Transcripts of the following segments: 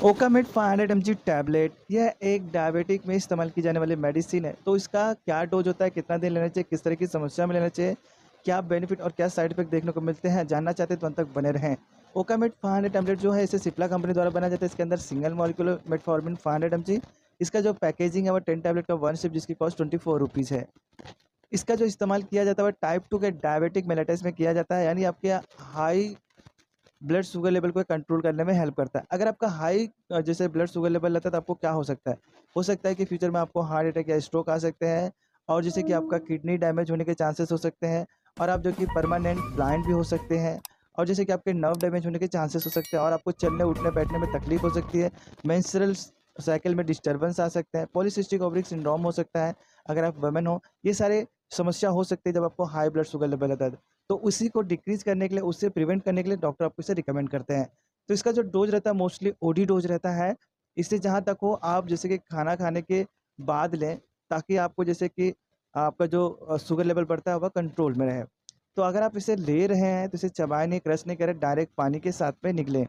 ओकामेट 500 mg tablet यह एक diabetic में इस्तेमाल की जाने वाली मेडिसिन है। तो इसका क्या डोज होता है, कितना दिन लेना चाहिए, किस तरह की समस्या में लेना चाहिए, क्या बेनिफिट और क्या साइड इफेक्ट देखने को मिलते हैं, जानना चाहते हैं तो अंत तक बने रहें। ओकामेट 500 टैबलेट जो है इसे सिप्ला कंपनी द्वारा बनाया जाता है। इसके अंदर सिंगल मॉलिक्यूलर मेटफॉर्मिन 500 mg। इसका जो पैकेजिंग है वो 10 टैबलेट का वन सिप जिसकी कॉस्ट 24 रुपीज़ है। इसका जो इस्तेमाल किया जाता है वो टाइप 2 के डायबिटिक मेलेटस में किया जाता है, यानी आपके हाई ब्लड शुगर लेवल को कंट्रोल करने में हेल्प करता है। अगर आपका हाई जैसे ब्लड शुगर लेवल रहता है तो आपको क्या हो सकता है? हो सकता है कि फ्यूचर में आपको हार्ट अटैक या स्ट्रोक आ सकते हैं और जैसे कि आपका किडनी डैमेज होने के चांसेस हो सकते हैं और आप जो कि परमानेंट ब्लाइंड भी हो सकते हैं और जैसे कि आपके नर्व डैमेज होने के चांसेस हो सकते हैं और आपको चलने, उठने, बैठने में तकलीफ हो सकती है। मेंस्ट्रुअल साइकिल में डिस्टर्बेंस आ सकते हैं। पॉलीसिस्टिक ओवरी सिंड्रोम हो सकता है अगर आप वुमेन हो। ये सारे समस्या हो सकती है जब आपको हाई ब्लड शुगर लेवल रहता है। तो उसी को डिक्रीज़ करने के लिए, उससे प्रिवेंट करने के लिए डॉक्टर आपको इसे रिकमेंड करते हैं। तो इसका जो डोज़ रहता है मोस्टली ओडी डोज़ रहता है। इससे जहाँ तक हो आप जैसे कि खाना खाने के बाद लें, ताकि आपको जैसे कि आपका जो शुगर लेवल बढ़ता है वह कंट्रोल में रहे। तो अगर आप इसे ले रहे हैं तो इसे चबाएँ नहीं, क्रश नहीं करें, डायरेक्ट पानी के साथ में निगलें।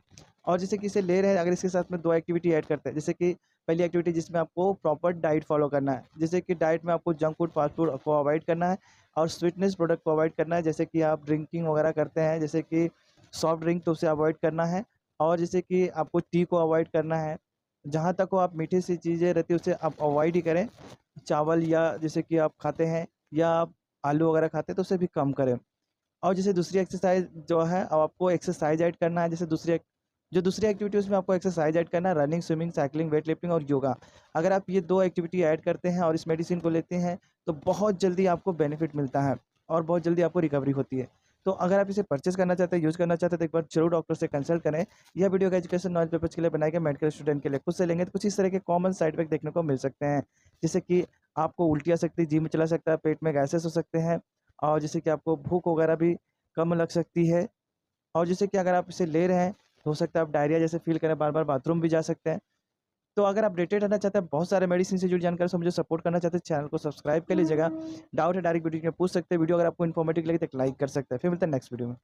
और जैसे कि इसे ले रहे हैं, अगर इसके साथ में 2 एक्टिविटी ऐड करते हैं, जैसे कि पहली एक्टिविटी जिसमें आपको प्रॉपर डाइट फ़ॉलो करना है। जैसे कि डाइट में आपको जंक फूड, फ़ास्ट फूड को अवॉइड करना है और स्वीटनेस प्रोडक्ट को अवॉइड करना है। जैसे कि आप ड्रिंकिंग वगैरह करते हैं, जैसे कि सॉफ्ट ड्रिंक, तो उसे अवॉइड करना है और जैसे कि आपको टी को अवॉइड करना है। जहाँ तक हो आप मीठी सी चीज़ें रहती है उसे आप अवॉइड ही करें। चावल या जैसे कि आप खाते हैं या आप आलू वगैरह खाते हैं तो उसे भी कम करें। और जैसे दूसरी एक्सरसाइज़ जो है, अब आपको एक्सरसाइज़ ऐड करना है। जैसे दूसरी एक्टिविटी उसमें आपको एक्सरसाइज़ ऐड करना है, running, swimming, cycling, weight lifting और योगा। अगर आप ये 2 एक्टिविटी ऐड करते हैं और इस मेडिसिन को लेते हैं, तो बहुत जल्दी आपको बेनिफिट मिलता है और बहुत जल्दी आपको रिकवरी होती है। तो अगर आप इसे परचेज़ करना चाहते हैं, यूज़ करना चाहते हैं, तो एक बार ज़रूर डॉक्टर से कंसल्ट करें। यह वीडियो का एजुकेशन नॉलेज पर्पज़ के लिए बनाया गया, मेडिकल स्टूडेंट के लिए। खुद से लेंगे तो कुछ इस तरह के कॉमन साइड इफेक्ट देखने को मिल सकते हैं। जैसे कि आपको उल्टी आ सकती है, जी में चला सकता है, पेट में गैसेस हो सकते हैं और जैसे कि आपको भूख वगैरह भी कम लग सकती है और जैसे कि अगर आप इसे ले रहे हैं, तो हो सकता है आप डायरिया जैसे फ़ील करें, बार-बार बाथरूम भी जा सकते हैं। तो अगर आप अपडेटेड रहना चाहते हैं बहुत सारे मेडिसिन से जुड़ी जानकारी से मुझे सपोर्ट करना चाहते हैं, चैनल को सब्सक्राइब कर लीजिएगा। डाउट है डायरेक्ट वीडियो में पूछ सकते हैं। वीडियो अगर आपको इन्फॉर्मेटिव लगी तो एक लाइक कर सकते हैं। फिर मिलते हैं नेक्स्ट वीडियो में।